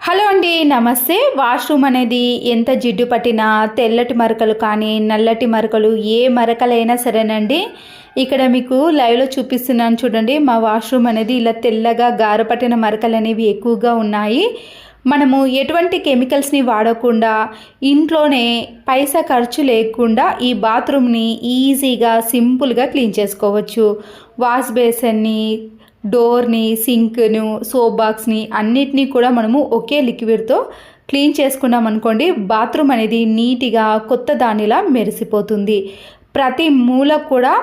Hello అండి, నమస్తే. Washroom అనేది ఎంత జిడ్డు పట్టినా తెల్లటి మరకలు కానీ నల్లటి మరకలు ఏ మరకలైనా సరేనండి, ఇక్కడ మీకు లైవ్లో చూపిస్తున్నాను చూడండి. మా వాష్రూమ్ అనేది ఇలా తెల్లగా గారపట్టిన మరకలు అనేవి ఎక్కువగా ఉన్నాయి. మనము ఎటువంటి కెమికల్స్ని వాడకుండా ఇంట్లోనే పైసా ఖర్చు లేకుండా ఈ బాత్రూమ్ని ఈజీగా సింపుల్గా క్లీన్ చేసుకోవచ్చు. వాష్ బేసిన్ని, డోర్ని, సింక్ను, సోప్ బాక్స్ని అన్నిటినీ కూడా మనము ఒకే లిక్విడ్తో క్లీన్ చేసుకున్నాం అనుకోండి, బాత్రూమ్ అనేది నీట్గా కొత్త దానిలా మెరిసిపోతుంది. ప్రతి మూల కూడా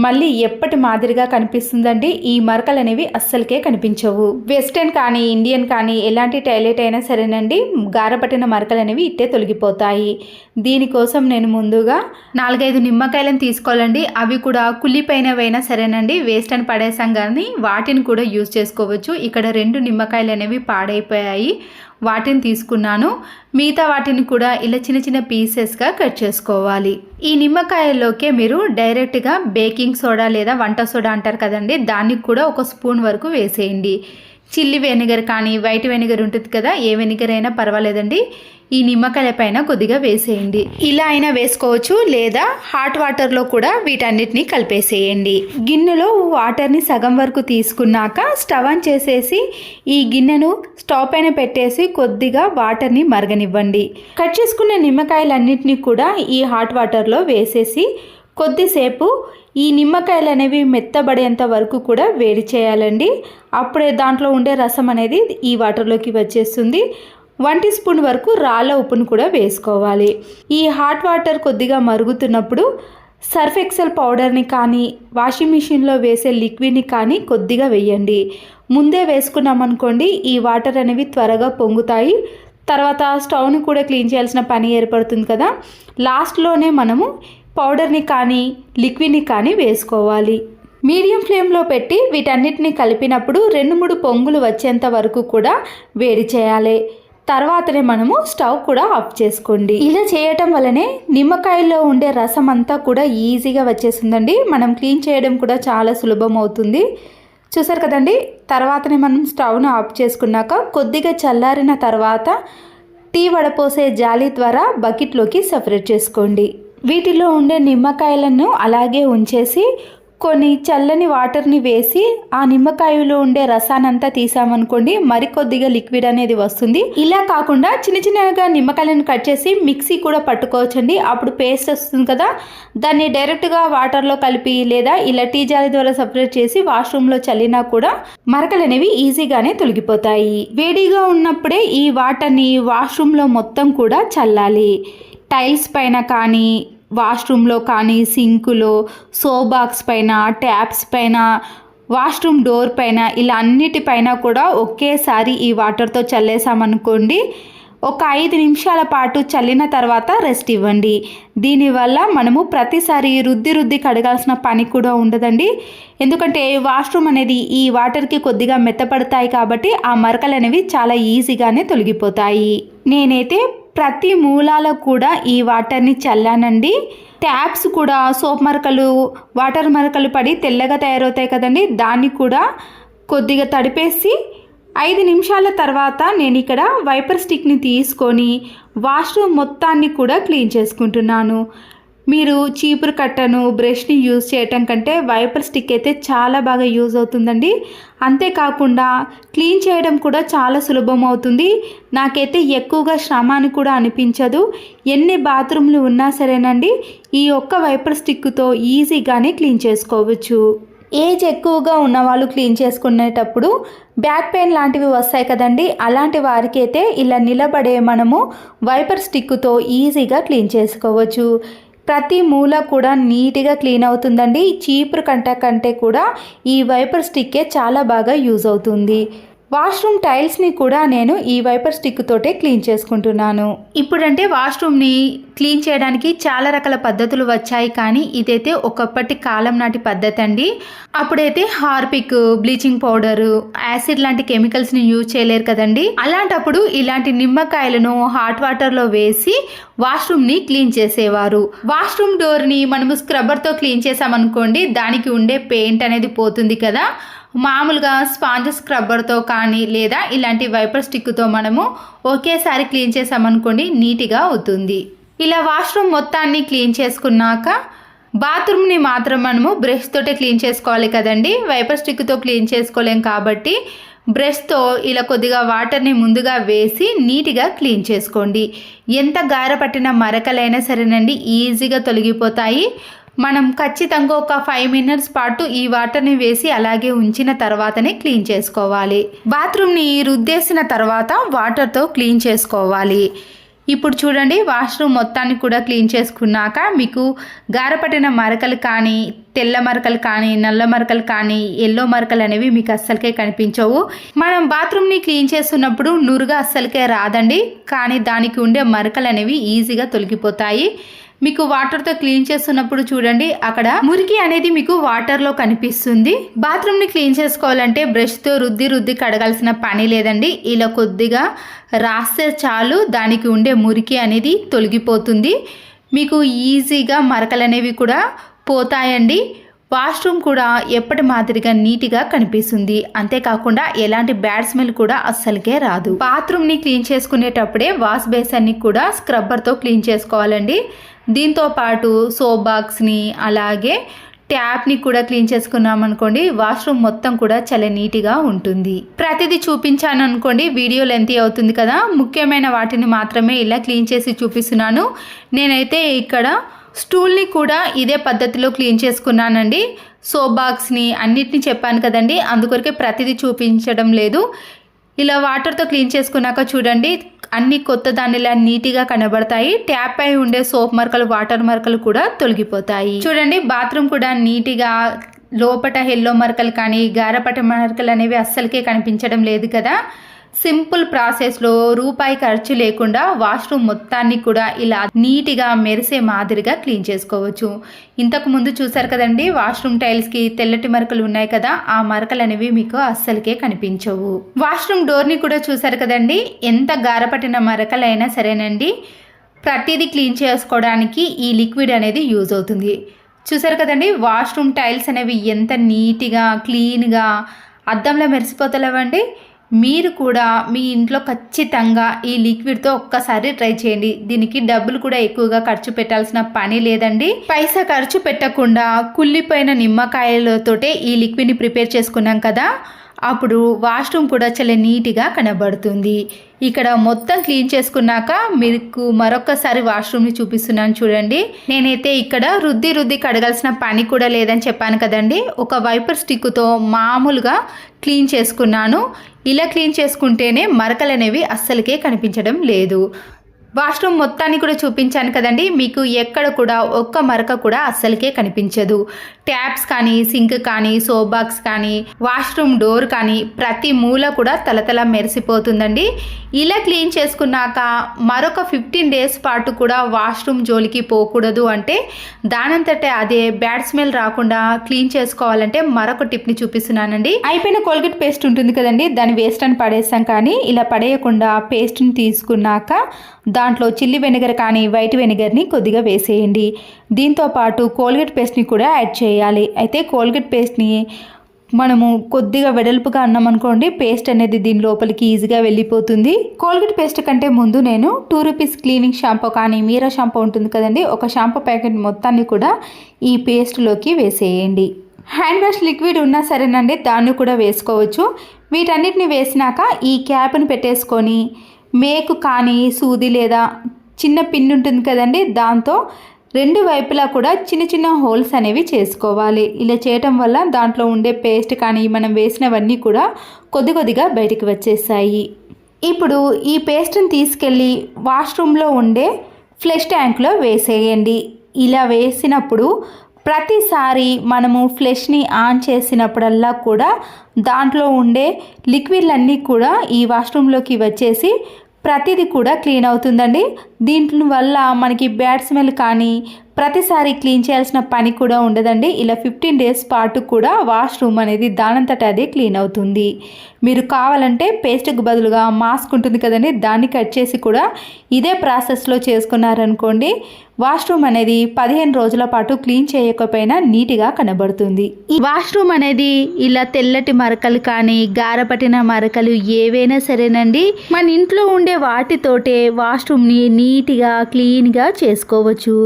మళ్ళీ ఎప్పటి మాదిరిగా కనిపిస్తుందండి. ఈ మరకలు అనేవి అస్సలకే కనిపించవు. వెస్టర్న్ కానీ ఇండియన్ కానీ ఎలాంటి టాయిలెట్ అయినా సరేనండి, గారపట్టిన మరకలు అనేవి ఇట్టే తొలగిపోతాయి. దీనికోసం నేను ముందుగా 4-5 నిమ్మకాయలను తీసుకోవాలండి. అవి కూడా కుళ్ళిపోయినవైనా సరేనండి, వేస్ట్ అని పడేసాం కానీ వాటిని కూడా యూజ్ చేసుకోవచ్చు. ఇక్కడ 2 నిమ్మకాయలు అనేవి పాడైపోయాయి, వాటిని తీసుకున్నాను. మిగతా వాటిని కూడా ఇలా చిన్న చిన్న పీసెస్గా కట్ చేసుకోవాలి. ఈ నిమ్మకాయల్లోకే మీరు డైరెక్ట్గా బేకింగ్ సోడా లేదా వంట సోడా అంటారు కదండి, దానికి కూడా 1 స్పూన్ వరకు వేసేయండి. చిల్లీ వెనిగర్ కానీ వైట్ వెనిగర్ ఉంటుంది కదా, ఏ వెనిగర్ అయినా పర్వాలేదండి, ఈ నిమ్మకాయల పైన కొద్దిగా వేసేయండి. ఇలా అయినా వేసుకోవచ్చు, లేదా హాట్ వాటర్లో కూడా వీటన్నిటిని కలిపేసేయండి. గిన్నెలో వాటర్ని సగం వరకు తీసుకున్నాక స్టవ్ ఆన్ చేసేసి ఈ గిన్నెను స్టవ్ పైన పెట్టేసి కొద్దిగా వాటర్ని మరగనివ్వండి. కట్ చేసుకున్న నిమ్మకాయలన్నిటినీ కూడా ఈ హాట్ వాటర్లో వేసేసి కొద్దిసేపు ఈ నిమ్మకాయలు అనేవి మెత్తబడేంత వరకు కూడా వేడి చేయాలండి. అప్పుడే దాంట్లో ఉండే రసం అనేది ఈ వాటర్లోకి వచ్చేస్తుంది. 1 టీ స్పూన్ వరకు రాళ్ళ ఉప్పును కూడా వేసుకోవాలి. ఈ హాట్ వాటర్ కొద్దిగా మరుగుతున్నప్పుడు సర్ఫ్ ఎక్సెల్ పౌడర్ని కానీ వాషింగ్ మిషన్లో వేసే లిక్విడ్ని కానీ కొద్దిగా వేయండి. ముందే వేసుకున్నామనుకోండి, ఈ వాటర్ అనేవి త్వరగా పొంగుతాయి. తర్వాత స్టవ్ని కూడా క్లీన్ చేయాల్సిన పని ఏర్పడుతుంది కదా, లాస్ట్లోనే మనము పౌడర్ని కానీ లిక్విడ్ని కానీ వేసుకోవాలి. మీడియం ఫ్లేమ్లో పెట్టి వీటన్నిటిని కలిపినప్పుడు 2-3 పొంగులు వచ్చేంత వరకు కూడా వేడి చేయాలి. తర్వాతనే మనము స్టవ్ కూడా ఆఫ్ చేసుకోండి. ఇలా చేయటం వల్లనే నిమ్మకాయల్లో ఉండే రసం అంతా కూడా ఈజీగా వచ్చేసిందండి. మనం క్లీన్ చేయడం కూడా చాలా సులభం అవుతుంది. చూసారు కదండి. తర్వాతనే మనం స్టవ్ను ఆఫ్ చేసుకున్నాక కొద్దిగా చల్లారిన తర్వాత టీ వడపోసే జాలి ద్వారా బకెట్లోకి సపరేట్ చేసుకోండి. వీటిలో ఉండే నిమ్మకాయలను అలాగే ఉంచేసి కొన్ని చల్లని వాటర్ని వేసి ఆ నిమ్మకాయలో ఉండే రసానంతా తీసామనుకోండి, మరికొద్దిగా లిక్విడ్ అనేది వస్తుంది. ఇలా కాకుండా చిన్న చిన్నగా నిమ్మకాయలను కట్ చేసి మిక్సీ కూడా పట్టుకోవచ్చండి. అప్పుడు పేస్ట్ వస్తుంది కదా, దాన్ని డైరెక్ట్గా వాటర్లో కలిపి లేదా ఇలా టీ జాలి ద్వారా సపరేట్ చేసి వాష్రూమ్లో చల్లినా కూడా మరకలు అనేవి ఈజీగానే తొలగిపోతాయి. వేడిగా ఉన్నప్పుడే ఈ వాటర్ని వాష్రూమ్లో మొత్తం కూడా చల్లాలి. టైల్స్ పైన కానీ, వాష్రూమ్లో కానీ, సింకులో, సోప్ బాక్స్ పైన, ట్యాప్స్ పైన, వాష్రూమ్ డోర్ పైన, ఇలా అన్నిటిపైన కూడా ఒకేసారి ఈ వాటర్తో చల్లేసామనుకోండి, ఒక 5 నిమిషాల పాటు చల్లిన తర్వాత రెస్ట్ ఇవ్వండి. దీనివల్ల మనము ప్రతిసారి రుద్ది కడగాల్సిన పని కూడా ఉండదండి. ఎందుకంటే వాష్రూమ్ అనేది ఈ వాటర్కి కొద్దిగా మెత్తపడతాయి కాబట్టి ఆ మరకలు అనేవి చాలా ఈజీగానే తొలగిపోతాయి. నేనైతే ప్రతి మూలాలో కూడా ఈ వాటర్ని చల్లానండి. ట్యాప్స్ కూడా సోప్ మరకలు, వాటర్ మరకలు పడి తెల్లగా తయారవుతాయి కదండి, దాన్ని కూడా కొద్దిగా తడిపేసి 5 నిమిషాల తర్వాత నేను ఇక్కడ వైపర్ స్టిక్ని తీసుకొని వాష్రూమ్ మొత్తాన్ని కూడా క్లీన్ చేసుకుంటున్నాను. మీరు చీపురు కట్టను, బ్రష్ని యూజ్ చేయటం కంటే వైపర్ స్టిక్ అయితే చాలా బాగా యూజ్ అవుతుందండి. అంతేకాకుండా క్లీన్ చేయడం కూడా చాలా సులభం అవుతుంది. నాకైతే ఎక్కువగా శ్రమ అని కూడా అనిపించదు. ఎన్ని బాత్రూమ్లు ఉన్నా సరేనండి, ఈ ఒక్క వైపర్ స్టిక్తో ఈజీగానే క్లీన్ చేసుకోవచ్చు. ఏజ్ ఎక్కువగా ఉన్నవాళ్ళు క్లీన్ చేసుకునేటప్పుడు బ్యాక్ పెయిన్ లాంటివి వస్తాయి కదండి, అలాంటి వారికి అయితే ఇలా నిలబడే మనము వైపర్ స్టిక్తో ఈజీగా క్లీన్ చేసుకోవచ్చు. ప్రతి మూల కూడా నీట్గా క్లీన్ అవుతుందండి. చీపురు కంటే కూడా ఈ వైపర్ స్టిక్కే చాలా బాగా యూజ్ అవుతుంది. వాష్రూమ్ టైల్స్ని కూడా నేను ఈ వైపర్ స్టిక్ తోటే క్లీన్ చేసుకుంటున్నాను. ఇప్పుడంటే వాష్రూమ్ని క్లీన్ చేయడానికి చాలా రకాల పద్ధతులు వచ్చాయి, కానీ ఇదైతే ఒకప్పటి కాలం నాటి పద్ధతి అండి. అప్పుడైతే హార్పిక్, బ్లీచింగ్ పౌడరు, యాసిడ్ లాంటి కెమికల్స్ని యూజ్ చేయలేరు కదండి. అలాంటప్పుడు ఇలాంటి నిమ్మకాయలను హాట్ వాటర్లో వేసి వాష్రూమ్ని క్లీన్ చేసేవారు. వాష్రూమ్ డోర్ని మనము స్క్రబ్బర్తో క్లీన్ చేసామనుకోండి, దానికి ఉండే పెయింట్ అనేది పోతుంది కదా, మామూలుగా స్పాంజ్ స్క్రబ్బర్తో కానీ లేదా ఇలాంటి వైపర్ స్టిక్తో మనము ఒకేసారి క్లీన్ చేసామనుకోండి నీట్గా అవుతుంది. ఇలా వాష్రూమ్ మొత్తాన్ని క్లీన్ చేసుకున్నాక బాత్రూమ్ని మాత్రం మనము బ్రష్ తోటే క్లీన్ చేసుకోవాలి కదండి. వైపర్ స్టిక్తో క్లీన్ చేసుకోలేం కాబట్టి బ్రష్తో ఇలా కొద్దిగా వాటర్ని ముందుగా వేసి నీట్గా క్లీన్ చేసుకోండి. ఎంత గార పట్టిన మరకలైనా సరేనండి ఈజీగా తొలగిపోతాయి. మనం ఖచ్చితంగా ఒక 5 మినిట్స్ పాటు ఈ వాటర్ని వేసి అలాగే ఉంచిన తర్వాతనే క్లీన్ చేసుకోవాలి. బాత్రూమ్ని రుద్దేసిన తర్వాత వాటర్తో క్లీన్ చేసుకోవాలి. ఇప్పుడు చూడండి వాష్రూమ్ మొత్తాన్ని కూడా క్లీన్ చేసుకున్నాక మీకు గారపట్టిన మరకలు కానీ తెల్ల మరకలు కానీ నల్ల మరకలు కానీ ఎల్లో మరకలు అనేవి మీకు అస్సలకే కనిపించవు. మనం బాత్రూమ్ని క్లీన్ చేస్తున్నప్పుడు నురుగా అస్సలకే రాదండి, కానీ దానికి ఉండే మరకలు అనేవి ఈజీగా తొలగిపోతాయి. మీకు వాటర్తో క్లీన్ చేస్తున్నప్పుడు చూడండి అక్కడ మురికి అనేది మీకు వాటర్లో కనిపిస్తుంది. బాత్రూమ్ని క్లీన్ చేసుకోవాలంటే బ్రష్తో రుద్ది కడగాల్సిన పని లేదండి. ఇలా కొద్దిగా రాస్తే చాలు దానికి ఉండే మురికి అనేది తొలగిపోతుంది. మీకు ఈజీగా మరకలు అనేవి కూడా పోతాయండి. వాష్రూమ్ కూడా ఎప్పటి మాదిరిగా నీట్గా కనిపిస్తుంది. అంతేకాకుండా ఎలాంటి బ్యాడ్ స్మెల్ కూడా అస్సలకే రాదు. బాత్రూమ్ని క్లీన్ చేసుకునేటప్పుడే వాష్ బేసిన్ని కూడా స్క్రబ్బర్తో క్లీన్ చేసుకోవాలండి. దీంతో పాటు సోప్ బాక్స్ని అలాగే ట్యాప్ని కూడా క్లీన్ చేసుకున్నాం అనుకోండి వాష్రూమ్ మొత్తం కూడా చాలా నీట్గా ఉంటుంది. ప్రతిదీ చూపించాను అనుకోండి వీడియో లెంతీ అవుతుంది కదా, ముఖ్యమైన వాటిని మాత్రమే ఇలా క్లీన్ చేసి చూపిస్తున్నాను. నేనైతే ఇక్కడ స్టూల్ని కూడా ఇదే పద్ధతిలో క్లీన్ చేసుకున్నానండి. సోప్ బాక్స్ని అన్నిటిని చెప్పాను కదండి, అందుకొరకే ప్రతిదీ చూపించడం లేదు. ఇలా వాటర్తో క్లీన్ చేసుకున్నాక చూడండి అన్ని కొత్త దానిలా నీట్గా కనబడతాయి. ట్యాప్ పై ఉండే సోప్ మరకలు వాటర్ మరకలు కూడా తొలగిపోతాయి. చూడండి బాత్రూమ్ కూడా నీట్గా లోపట ఎల్లో మరకలు కానీ గారపట మరకలు అనేవి అస్సలకే కనిపించడం లేదు కదా. సింపుల్ ప్రాసెస్లో రూపాయి ఖర్చు లేకుండా వాష్రూమ్ మొత్తాన్ని కూడా ఇలా నీట్గా మెరిసే మాదిరిగా క్లీన్ చేసుకోవచ్చు. ఇంతకు ముందు చూసారు కదండి వాష్రూమ్ టైల్స్కి తెల్లటి మరకలు ఉన్నాయి కదా, ఆ మరకలు అనేవి మీకు అస్సలకే కనిపించవు. వాష్రూమ్ డోర్ని కూడా చూసారు కదండి, ఎంత గారపట్టిన మరకలైనా సరేనండి ప్రతిదీ క్లీన్ చేసుకోవడానికి ఈ లిక్విడ్ అనేది యూజ్ అవుతుంది. చూసారు కదండి వాష్రూమ్ టైల్స్ అనేవి ఎంత నీట్గా క్లీన్గా అద్దంలో మెరిసిపోతలేవండి. మీరు కూడా మీ ఇంట్లో ఖచ్చితంగా ఈ లిక్విడ్తో ఒక్కసారి ట్రై చేయండి. దీనికి డబ్బులు కూడా ఎక్కువగా ఖర్చు పెట్టాల్సిన పని లేదండి. పైసా ఖర్చు పెట్టకుండా కుళ్ళిపోయిన నిమ్మకాయలతోటే ఈ లిక్విడ్ని ప్రిపేర్ చేసుకున్నాం కదా, అప్పుడు వాష్రూమ్ కూడా చాలా నీట్గా కనబడుతుంది. ఇక్కడ మొత్తం క్లీన్ చేసుకున్నాక మీకు మరొకసారి వాష్రూమ్ని చూపిస్తున్నాను చూడండి. నేనైతే ఇక్కడ రుద్ది కడగాల్సిన పని కూడా లేదని చెప్పాను కదండి, ఒక వైపర్ స్టిక్తో మామూలుగా క్లీన్ చేసుకున్నాను. ఇలా క్లీన్ చేసుకుంటేనే మరకలు అనేవి అస్సలకే కనిపించడం లేదు. వాష్రూమ్ మొత్తాన్ని కూడా చూపించాను కదండి, మీకు ఎక్కడ కూడా ఒక్క మరక కూడా అస్సలకే కనిపించదు. ట్యాప్స్ కానీ సింక్ కానీ సోప్ బాక్స్ కానీ వాష్రూమ్ డోర్ కానీ ప్రతి మూల కూడా తలతల మెరిసిపోతుందండి. ఇలా క్లీన్ చేసుకున్నాక మరొక 15 డేస్ పాటు కూడా వాష్రూమ్ జోలికి పోకూడదు. అంటే దానంతటే అదే బ్యాడ్ స్మెల్ రాకుండా క్లీన్ చేసుకోవాలంటే మరొక టిప్ని చూపిస్తున్నానండి. అయిపోయిన కోల్గేట్ పేస్ట్ ఉంటుంది కదండి, దాన్ని వేస్ట్ అని పడేస్తాం, కానీ ఇలా పడేయకుండా పేస్ట్ని తీసుకున్నాక దాంట్లో చిల్లీ వెనిగర్ కానీ వైట్ వెనిగర్ని కొద్దిగా వేసేయండి. దీంతోపాటు కోల్గేట్ పేస్ట్ని కూడా యాడ్ చేయాలి. అయితే కోల్గేట్ పేస్ట్ని మనము కొద్దిగా వెడల్పుగా అన్నామనుకోండి పేస్ట్ అనేది దీని లోపలికి ఈజీగా వెళ్ళిపోతుంది. కోల్గేట్ పేస్ట్ కంటే ముందు నేను 2 రూపీస్ క్లీనింగ్ షాంపూ కానీ మీరా షాంపూ ఉంటుంది కదండి, ఒక షాంపూ ప్యాకెట్ మొత్తాన్ని కూడా ఈ పేస్ట్లోకి వేసేయండి. హ్యాండ్ వాష్ లిక్విడ్ ఉన్నా సరేనండి దాన్ని కూడా వేసుకోవచ్చు. వీటన్నిటిని వేసినాక ఈ క్యాప్ని పెట్టేసుకొని మేకు కానీ సూది లేదా చిన్న పిన్ ఉంటుంది కదండి, దాంతో 2 వైపులా కూడా చిన్న హోల్స్ అనేవి చేసుకోవాలి. ఇలా చేయటం వల్ల దాంట్లో ఉండే పేస్ట్ కానీ మనం వేసినవన్నీ కూడా కొద్దిగా బయటికి వచ్చేసాయి. ఇప్పుడు ఈ పేస్ట్ని తీసుకెళ్ళి వాష్రూమ్లో ఉండే ఫ్లష్ ట్యాంక్లో వేసేయండి. ఇలా వేసినప్పుడు ప్రతిసారి మనము ఫ్లష్ని ఆన్ చేసినప్పుడల్లా కూడా దాంట్లో ఉండే లిక్విడ్లన్నీ కూడా ఈ వాష్రూమ్లోకి వచ్చేసి ప్రతిదీ కూడా క్లీన్ అవుతుందండి. దీంట్లో వల్ల మనకి బ్యాడ్ స్మెల్ కానీ ప్రతిసారి క్లీన్ చేయాల్సిన పని కూడా ఉండదండి. ఇలా 15 డేస్ పాటు కూడా వాష్రూమ్ అనేది దానంతట అదే క్లీన్ అవుతుంది. మీరు కావాలంటే పేస్ట్కి బదులుగా మాస్క్ ఉంటుంది కదండి, దాన్ని కట్ చేసి కూడా ఇదే ప్రాసెస్లో చేసుకున్నారనుకోండి, వాష్రూమ్ అనేది 15 రోజుల పాటు క్లీన్ చేయకపోయినా నీట్గా కనబడుతుంది. ఈ వాష్రూమ్ అనేది ఇలా తెల్లటి మరకలు కానీ గారపట్టిన మరకలు ఏవైనా సరేనండి, మన ఇంట్లో ఉండే వాటితోటే వాష్రూమ్ని నీట్గా క్లీన్గా చేసుకోవచ్చు.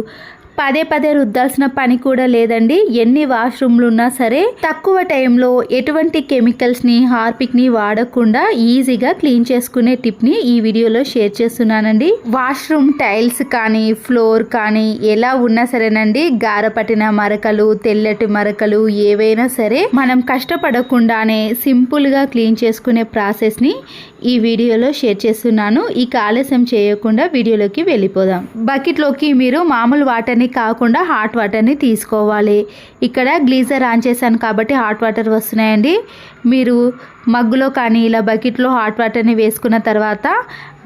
పదే రుద్దాల్సిన పని కూడా లేదండి. ఎన్ని వాష్రూమ్లు ఉన్నా సరే తక్కువ టైంలో ఎటువంటి కెమికల్స్ని హార్పిక్ని వాడకుండా ఈజీగా క్లీన్ చేసుకునే టిప్ని ఈ వీడియోలో షేర్ చేస్తున్నానండి. వాష్రూమ్ టైల్స్ కానీ ఫ్లోర్ కానీ ఎలా ఉన్నా సరేనండి, గారపట్టిన మరకలు తెల్లటి మరకలు ఏవైనా సరే మనం కష్టపడకుండానే సింపుల్గా క్లీన్ చేసుకునే ప్రాసెస్ని ఈ వీడియోలో షేర్ చేస్తున్నాను. ఇక ఆలస్యం చేయకుండా వీడియోలోకి వెళ్ళిపోదాం. బకెట్లోకి మీరు మామూలు వాటర్ని కాకుండా హాట్ వాటర్ని తీసుకోవాలి. ఇక్కడ గ్లీజర్ ఆన్ చేశాను కాబట్టి హాట్ వాటర్ వస్తున్నాయండి. మీరు మగ్గులో కానీ ఇలా బకెట్లో హాట్ వాటర్ని వేసుకున్న తర్వాత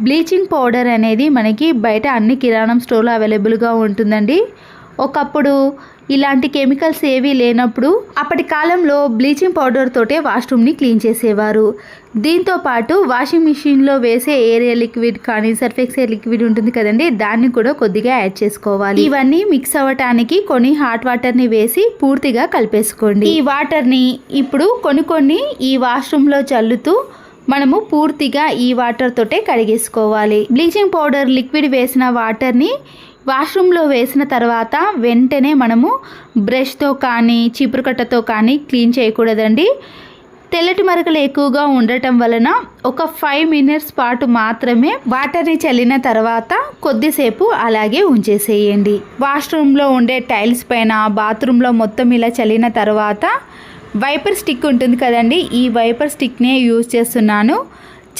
బ్లీచింగ్ పౌడర్ అనేది మనకి బయట అన్ని కిరాణం స్టోర్లో అవైలబుల్గా ఉంటుందండి. ఒకప్పుడు ఇలాంటి కెమికల్స్ ఏవీ లేనప్పుడు అప్పటి కాలంలో బ్లీచింగ్ పౌడర్ తోటే వాష్రూమ్ని క్లీన్ చేసేవారు. దీంతో పాటు వాషింగ్ మిషన్లో వేసే ఏరియర్ లిక్విడ్ కానీ సర్ఫెక్సల్ లిక్విడ్ ఉంటుంది కదండి, దాన్ని కూడా కొద్దిగా యాడ్ చేసుకోవాలి. ఇవన్నీ మిక్స్ అవ్వటానికి కొన్ని హాట్ వాటర్ని వేసి పూర్తిగా కలిపేసుకోండి. ఈ వాటర్ని ఇప్పుడు కొన్ని ఈ వాష్రూమ్లో చల్లుతూ మనము పూర్తిగా ఈ వాటర్ తోటే కడిగేసుకోవాలి. బ్లీచింగ్ పౌడర్ లిక్విడ్ వేసిన వాటర్ని వాష్రూమ్లో వేసిన తర్వాత వెంటనే మనము బ్రష్తో కానీ చీపురుకట్టతో కానీ క్లీన్ చేయకూడదండి. తెల్లటి మరకలు ఎక్కువగా ఉండటం వలన ఒక 5 మినిట్స్ పాటు మాత్రమే వాటర్ని చల్లిన తర్వాత కొద్దిసేపు అలాగే ఉంచేసేయండి. వాష్రూమ్లో ఉండే టైల్స్ పైన బాత్రూంలో మొత్తం ఇలా చల్లిన తర్వాత వైపర్ స్టిక్ ఉంటుంది కదండి, ఈ వైపర్ స్టిక్నే యూజ్ చేస్తున్నాను.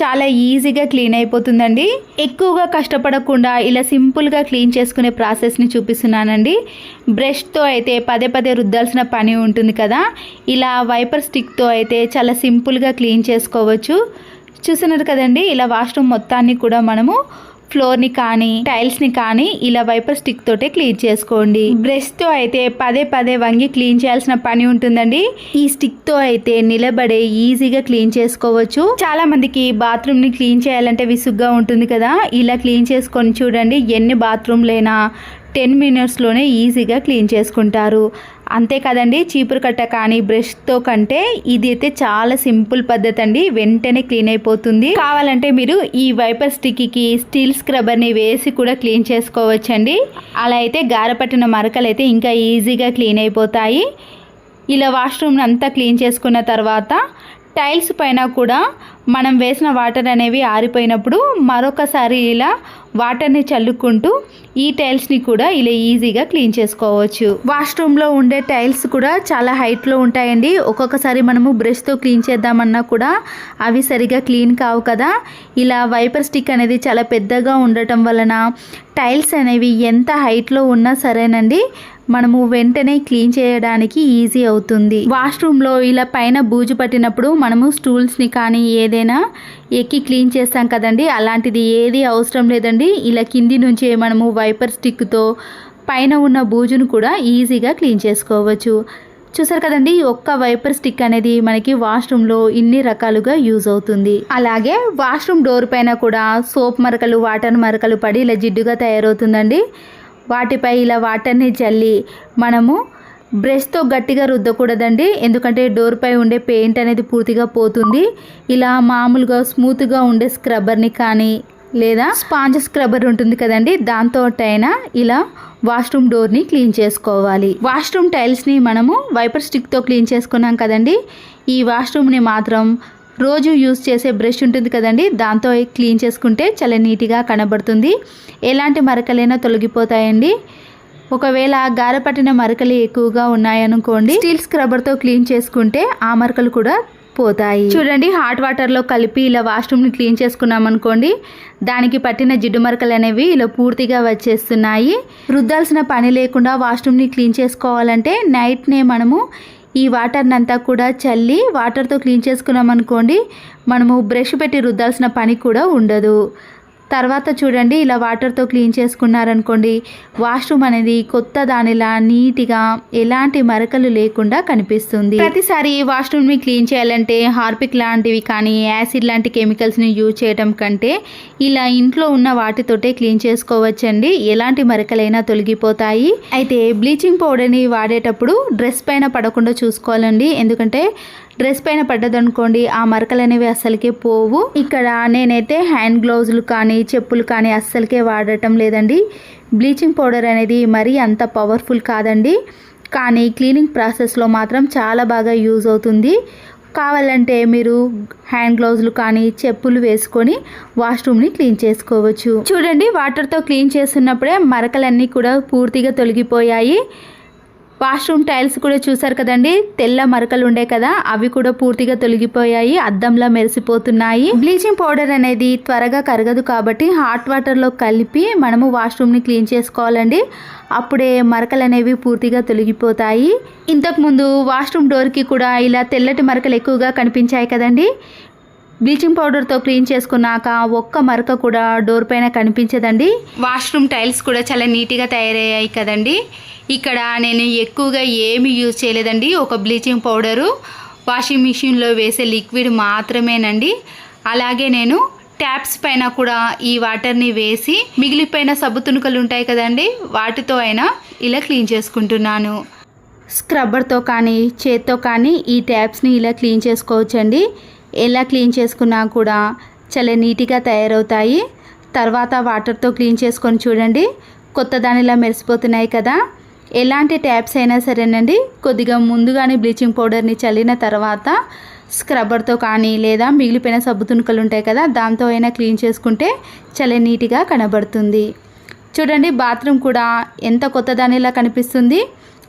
చాలా ఈజీగా క్లీన్ అయిపోతుందండి. ఎక్కువగా కష్టపడకుండా ఇలా సింపుల్గా క్లీన్ చేసుకునే ప్రాసెస్ని చూపిస్తున్నానండి. బ్రష్తో అయితే పదే రుద్దాల్సిన పని ఉంటుంది కదా, ఇలా వైపర్ స్టిక్తో అయితే చాలా సింపుల్గా క్లీన్ చేసుకోవచ్చు. చూస్తున్నారు కదండి, ఇలా వాష్రూమ్ మొత్తాన్ని కూడా మనము ఫ్లోర్ని కానీ టైల్స్ని కానీ ఇలా వైపర్ స్టిక్ తోటే క్లీన్ చేసుకోండి. బ్రష్తో అయితే పదే వంగి క్లీన్ చేయాల్సిన పని ఉంటుందండి. ఈ స్టిక్తో అయితే నిలబడే ఈజీగా క్లీన్ చేసుకోవచ్చు. చాలా మందికి బాత్రూమ్ని క్లీన్ చేయాలంటే విసుగ్గా ఉంటుంది కదా, ఇలా క్లీన్ చేసుకొని చూడండి, ఎన్ని బాత్రూమ్లైనా 10 మినిట్స్లోనే ఈజీగా క్లీన్ చేసుకుంటారు. అంతే కదండి, చీపురు కట్ట కానీ బ్రష్తో కంటే ఇది అయితే చాలా సింపుల్ పద్ధతి అండి, వెంటనే క్లీన్ అయిపోతుంది. కావాలంటే మీరు ఈ వైపర్ స్టిక్కి స్టీల్ స్క్రబ్బర్ని వేసి కూడా క్లీన్ చేసుకోవచ్చండి. అలా అయితే గారపట్టిన మరకలు అయితే ఇంకా ఈజీగా క్లీన్ అయిపోతాయి. ఇలా వాష్రూమ్ అంతా క్లీన్ చేసుకున్న తర్వాత టైల్స్ పైన కూడా మనం వేసిన వాటర్ అనేవి ఆరిపోయినప్పుడు మరొకసారి ఇలా వాటర్ని చల్లుకుంటూ ఈ టైల్స్ని కూడా ఇలా ఈజీగా క్లీన్ చేసుకోవచ్చు. వాష్రూమ్లో ఉండే టైల్స్ కూడా చాలా హైట్లో ఉంటాయండి. ఒక్కొక్కసారి మనము బ్రష్తో క్లీన్ చేద్దామన్నా కూడా అవి సరిగా క్లీన్ కావు కదా. ఇలా వైపర్ స్టిక్ అనేది చాలా పెద్దగా ఉండటం వలన టైల్స్ అనేవి ఎంత హైట్లో ఉన్నా సరేనండి, మనము వెంటనే క్లీన్ చేయడానికి ఈజీ అవుతుంది. వాష్రూమ్లో ఇలా పైన బూజు పట్టినప్పుడు మనము స్టూల్స్ని కానీ ఏదైనా ఎక్కి క్లీన్ చేస్తాం కదండి, అలాంటిది ఏది అవసరం లేదండి. ఇలా కింది నుంచే మనము వైపర్ స్టిక్తో పైన ఉన్న బూజును కూడా ఈజీగా క్లీన్ చేసుకోవచ్చు. చూసారు కదండి, ఒక్క వైపర్ స్టిక్ అనేది మనకి వాష్రూమ్లో ఇన్ని రకాలుగా యూజ్ అవుతుంది. అలాగే వాష్రూమ్ డోర్ పైన కూడా సోప్ మరకలు వాటర్ మరకలు పడి ఇలా జిడ్డుగా తయారవుతుందండి. వాటిపై ఇలా వాటర్ని చల్లి మనము బ్రష్తో గట్టిగా రుద్దకూడదండి, ఎందుకంటే డోర్ పై ఉండే పెయింట్ అనేది పూర్తిగా పోతుంది. ఇలా మామూలుగా స్మూత్గా ఉండే స్క్రబ్బర్ని కానీ లేదా స్పాంజ్ స్క్రబ్బర్ ఉంటుంది కదండి, దాంతో అయినా ఇలా వాష్రూమ్ డోర్ని క్లీన్ చేసుకోవాలి. వాష్రూమ్ టైల్స్ని మనము వైపర్ స్టిక్తో క్లీన్ చేసుకున్నాం కదండి, ఈ వాష్రూమ్ని మాత్రం రోజు యూజ్ చేసే బ్రష్ ఉంటుంది కదండి, దాంతో క్లీన్ చేసుకుంటే చాలా నీట్గా కనబడుతుంది. ఎలాంటి మరకలైనా తొలగిపోతాయండి. ఒకవేళ గారపట్టిన మరకలు ఎక్కువగా ఉన్నాయనుకోండి, స్టీల్ స్క్రబ్బర్తో క్లీన్ చేసుకుంటే ఆ మరకలు కూడా పోతాయి. చూడండి, హాట్ వాటర్లో కలిపి ఇలా వాష్రూమ్ని క్లీన్ చేసుకున్నాం అనుకోండి, దానికి పట్టిన జిడ్డు మరకలు అనేవి ఇలా పూర్తిగా వచ్చేస్తున్నాయి. రుద్దాల్సిన పని లేకుండా వాష్రూమ్ని క్లీన్ చేసుకోవాలంటే నైట్నే మనము ఈ వాటర్ని అంతా కూడా చల్లి వాటర్తో క్లీన్ చేసుకున్నాం అనుకోండి, మనము బ్రష్ పెట్టి రుద్దాల్సిన పని కూడా ఉండదు. తర్వాత చూడండి ఇలా వాటర్తో క్లీన్ చేసుకున్నారనుకోండి, వాష్రూమ్ అనేది కొత్త దానిలా నీట్గా ఎలాంటి మరకలు లేకుండా కనిపిస్తుంది. ప్రతిసారి వాష్రూమ్ని క్లీన్ చేయాలంటే హార్పిక్ లాంటివి కానీ యాసిడ్ లాంటి కెమికల్స్ని యూజ్ చేయడం కంటే ఇలా ఇంట్లో ఉన్న వాటితోటే క్లీన్ చేసుకోవచ్చండి. ఎలాంటి మరకలైనా తొలగిపోతాయి. అయితే బ్లీచింగ్ పౌడర్ని వాడేటప్పుడు డ్రెస్ పైన పడకుండా చూసుకోవాలండి. ఎందుకంటే డ్రెస్ పైన పడ్డదనుకోండి ఆ మరకలు అనేవి అస్సలకే పోవు. ఇక్కడ నేనైతే హ్యాండ్ గ్లౌజులు కానీ చెప్పులు కానీ అస్సలకే వాడటం లేదండి. బ్లీచింగ్ పౌడర్ అనేది మరీ అంత పవర్ఫుల్ కాదండి, కానీ క్లీనింగ్ ప్రాసెస్లో మాత్రం చాలా బాగా యూజ్ అవుతుంది. కావాలంటే మీరు హ్యాండ్ గ్లౌజులు కానీ చెప్పులు వేసుకొని వాష్రూమ్ని క్లీన్ చేసుకోవచ్చు. చూడండి వాటర్తో క్లీన్ చేస్తున్నప్పుడే మరకలన్నీ కూడా పూర్తిగా తొలగిపోయాయి. వాష్రూమ్ టైల్స్ కూడా చూసారు కదండి, తెల్ల మరకలు ఉండే కదా, అవి కూడా పూర్తిగా తొలగిపోయాయి, అద్దంలా మెరిసిపోతున్నాయి. బ్లీచింగ్ పౌడర్ అనేది త్వరగా కరగదు కాబట్టి హాట్ వాటర్లో కలిపి మనము వాష్రూమ్ని క్లీన్ చేసుకోవాలండి. అప్పుడే మరకలు అనేవి పూర్తిగా తొలగిపోతాయి. ఇంతకుముందు వాష్రూమ్ డోర్కి కూడా ఇలా తెల్లటి మరకలు ఎక్కువగా కనిపించాయి కదండి. బ్లీచింగ్ పౌడర్తో క్లీన్ చేసుకున్నాక ఒక్క మరక కూడా డోర్ పైన కనిపించదండి. వాష్రూమ్ టైల్స్ కూడా చాలా నీట్గా తయారయ్యాయి కదండి. ఇక్కడ నేను ఎక్కువగా ఏమి యూజ్ చేయలేదండి. ఒక బ్లీచింగ్ పౌడరు, వాషింగ్ మిషన్లో వేసే లిక్విడ్ మాత్రమేనండి. అలాగే నేను ట్యాప్స్ పైన కూడా ఈ వాటర్ని వేసి మిగిలిపోయిన సబ్బు తునుకలు ఉంటాయి కదండి, వాటితో అయినా ఇలా క్లీన్ చేసుకుంటున్నాను. స్క్రబ్బర్తో కానీ చేత్తో కానీ ఈ ట్యాప్స్ని ఇలా క్లీన్ చేసుకోవచ్చండి. ఎలా క్లీన్ చేసుకున్నా కూడా చాలా నీట్గా తయారవుతాయి. తర్వాత వాటర్తో క్లీన్ చేసుకొని చూడండి, కొత్త దానిలా మెరిసిపోతున్నాయి కదా. ఎలాంటి ట్యాప్స్ అయినా సరేనండి, కొద్దిగా ముందుగానే బ్లీచింగ్ పౌడర్ని చల్లిన తర్వాత స్క్రబ్బర్తో కానీ లేదా మిగిలిపోయిన సబ్బు తునుకలు ఉంటాయి కదా, దాంతో అయినా క్లీన్ చేసుకుంటే చాలా నీట్గా కనబడుతుంది. చూడండి బాత్రూమ్ కూడా ఎంత కొత్త దానిలా కనిపిస్తుంది,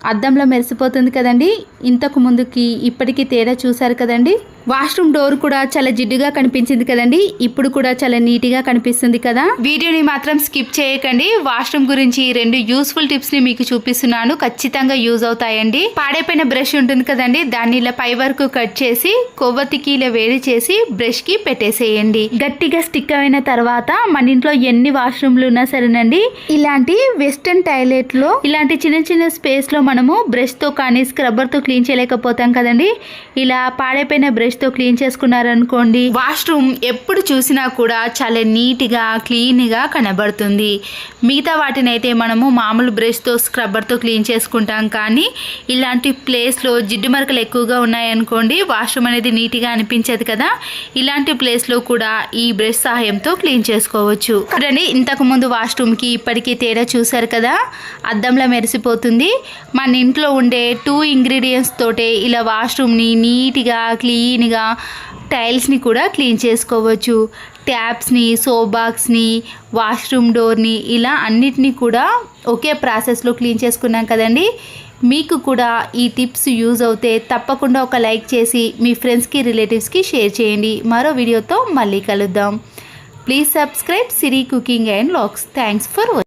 అద్దంలో మెరిసిపోతుంది కదండి. ఇంతకు ముందుకి ఇప్పటికీ తేడా చూసారు కదండి. వాష్రూమ్ డోర్ కూడా చాలా జిడ్డుగా కనిపించింది కదండి, ఇప్పుడు కూడా చాలా నీట్గా కనిపిస్తుంది కదా. వీడియోని మాత్రం స్కిప్ చేయకండి. వాష్రూమ్ గురించి 2 యూస్ఫుల్ టిప్స్ని మీకు చూపిస్తున్నాను, ఖచ్చితంగా యూజ్ అవుతాయండి. పాడైపోయిన బ్రష్ ఉంటుంది కదండి, దాన్ని ఇలా పై వరకు కట్ చేసి కొవ్వొత్తికి ఇలా వేడి చేసి బ్రష్కి పెట్టేసేయండి. గట్టిగా స్టిక్ అయిన తర్వాత మన ఇంట్లో ఎన్ని వాష్రూమ్లు ఉన్నా సరేనండి, ఇలాంటి వెస్టర్న్ టాయిలెట్లో ఇలాంటి చిన్న చిన్న స్పేస్లో మనము బ్రష్తో కానీ స్క్రబ్బర్తో క్లీన్ చేయలేకపోతాం కదండి. ఇలా పాడైపోయిన బ్రష్తో క్లీన్ చేసుకున్నారనుకోండి, వాష్రూమ్ ఎప్పుడు చూసినా కూడా చాలా నీట్గా క్లీన్గా కనబడుతుంది. మిగతా వాటిని అయితే మనము మామూలు బ్రష్తో స్క్రబ్బర్తో క్లీన్ చేసుకుంటాం, కానీ ఇలాంటి ప్లేస్లో జిడ్డు మరకలు ఎక్కువగా ఉన్నాయనుకోండి వాష్రూమ్ అనేది నీట్గా అనిపించదు కదా. ఇలాంటి ప్లేస్లో కూడా ఈ బ్రష్ సహాయంతో క్లీన్ చేసుకోవచ్చు. చూడండి ఇంతకుముందు వాష్రూమ్కి ఇప్పటికీ తేడా చూసారు కదా, అద్దంలా మెరిసిపోతుంది. మన ఇంట్లో ఉండే 2 ఇంగ్రీడియంట్స్ తోటే ఇలా వాష్రూమ్ని నీట్గా క్లీన్గా టైల్స్ని కూడా క్లీన్ చేసుకోవచ్చు. ట్యాప్స్ని, సోప్ బాక్స్ని, వాష్రూమ్ డోర్ని ఇలా అన్నిటినీ కూడా ఒకే ప్రాసెస్లో క్లీన్ చేసుకున్నాం కదండి. మీకు కూడా ఈ టిప్స్ యూజ్ అవుతే తప్పకుండా ఒక లైక్ చేసి మీ ఫ్రెండ్స్కి రిలేటివ్స్కి షేర్ చేయండి. మరో వీడియోతో మళ్ళీ కలుద్దాం. Please subscribe Siri cooking and vlogs. Thanks for watching.